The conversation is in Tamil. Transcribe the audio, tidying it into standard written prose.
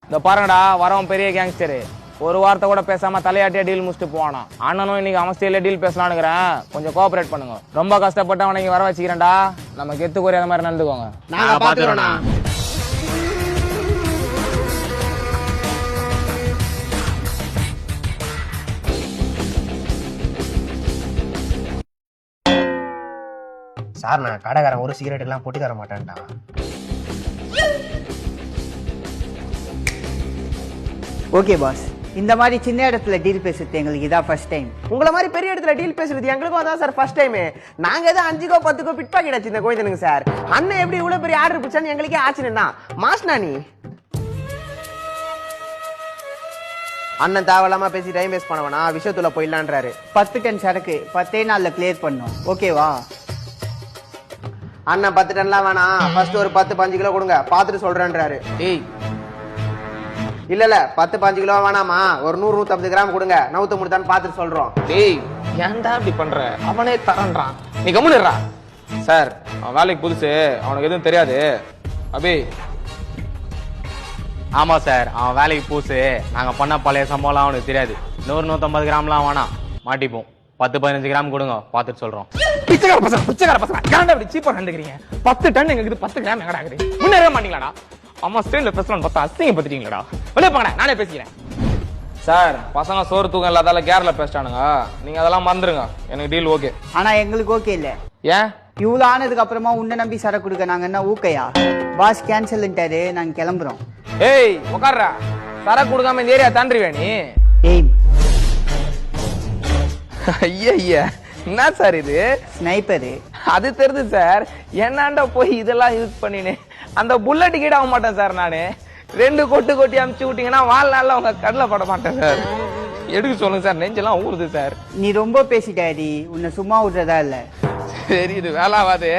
இந்த பாருங்கடா வரவன் பெரிய கேங்ஸ்டரு. ஒரு வார்த்தை கூட பேசாம தலையாட்டியா டீல் முடிச்சுட்டு போவானா. அண்ணனும் இன்னைக்கு அவஸ்தையில டீல் பேசலான்னுக்கிறேன். கொஞ்சம் கோஆபரேட் பண்ணுங்க. ரொம்ப கஷ்டப்பட்டு அவனை வர வச்சுக்கிறேன்டா. நம்ம கெத்து குறையாத மாதிரி நடந்துக்கோங்க. நாங்க பாத்துக்கிறோம்ண்ணா. சார் நான் கடைக்காரன் ஒரு சிகரெட் எல்லாம் போட்டு தர மாட்டேன்டா. ஓகே பாஸ், இந்த மாதிரி சின்ன இடத்துல டீல் பேசுறது எங்களுக்கு இதான் ஃபர்ஸ்ட் டைம். உங்களை மாதிரி பெரிய இடத்துல டீல் பேசுறது எங்களுக்கும் அதான் சார் ஃபர்ஸ்ட் டைம். நாங்க ஏதோ 5கோ 10கோ பிட் பாக்கெட் வச்சிருந்த கோயந்தனுங்க சார். அண்ணன் எப்படி இவ்வளவு பெரிய ஆர்டர் பிடிச்சான்னு எங்களுக்கே ஆச்சரியம்னா. மாஸ்னா நீ அண்ணன் தேவையில்லாம பேசி டைம் வேஸ்ட் பண்ணவனா விஷயத்துல போயிடலான்றாரு. 10 டன் சரக்கு 10 நாள்ல கிளியர் பண்ணோம். ஓகேவா? அண்ணன் 10 டன்லாம் வேணாம், ஃபர்ஸ்ட் ஒரு 10-15 கிலோ கொடுங்க, பாத்துட்டு சொல்றேன்றாரு. ஏய் இல்ல 10-15 கிலோ வேணாமா, ஒரு 100-150 கிராம் கொடுங்க, நவுத்து முடித்தான்னு பாத்துட்டு சொல்றோம். டேய் ஏன்டா இப்படி பண்ற? அவனே தரன்றான், நீ கம்முனுறா. சார் அவன் வேலைக்கு புதுசு, அவனுக்கு எதுவும் தெரியாது. அபி. ஆமா சார், அவன் வேலைக்கு புதுசு. நாங்க பண்ண பழைய சம்பவம்லாம் அவனுக்கு தெரியாது. 100-150 கிராம்லாம் வேணாம், மாட்டிப்போம். 10-15 கிராம் கொடுங்க, பாத்துட்டு சொல்றோம். பிச்சைக்கார பசங்க ஏன்டா இப்படி சீப்பா நடந்துக்கிறீங்க? 10 டன் எங்களுக்கு 10 கிராம் எங்கடா இருக்குது? முன்னேற மாட்டீங்களாடா? அம்மா ஸ்டைல்ல பேசலாம்னு பார்த்தா அசிங்கப்படுத்திட்டீங்களாடா. வெளியே போங்கடா, நானே பேசிக்கிறேன். சார் பசங்க சோறு தூக்கம் இல்லாதால கேர்ல பேசிட்டானுங்க. நீங்க அதெல்லாம் மறந்துருங்க. எனக்கு டீல் ஓகே. ஆனா எங்களுக்கு ஓகே இல்ல. ஏன்? இவ்வளவு ஆனதுக்கு அப்புறமா உன்னை நம்பி சரக்கு கொடுக்க நாங்க என்ன ஊக்கையா? பாஸ் கேன்சல்ன்ட்டாரு, நாங்க கிளம்புறோம். ஏய் உட்கார்றா. சரக்கு கொடுக்காம இந்த ஏரியா தாண்டிடுவே நீ? ஏய் ஐயா என்ன சார் இது? ஸ்னைப்பரு. அது தெரியுது சார். என்னாண்டா போய் இதெல்லாம் யூஸ் பண்ணினு அந்த புல்லட் கீட ஆக மாட்டேன் சார். நானு 2 கொட்டி அமுச்சு விட்டீங்கன்னா வாழ்நாள்ல உங்க கடலை பட மாட்டேன் சார். எடுக்க சொல்லுங்க சார், நெஞ்செல்லாம் ஊறுது சார். நீ ரொம்ப பேசிட்டாடி, உன்னை சும்மா விடுறதா இல்ல. சரி இது வேலை ஆகாது.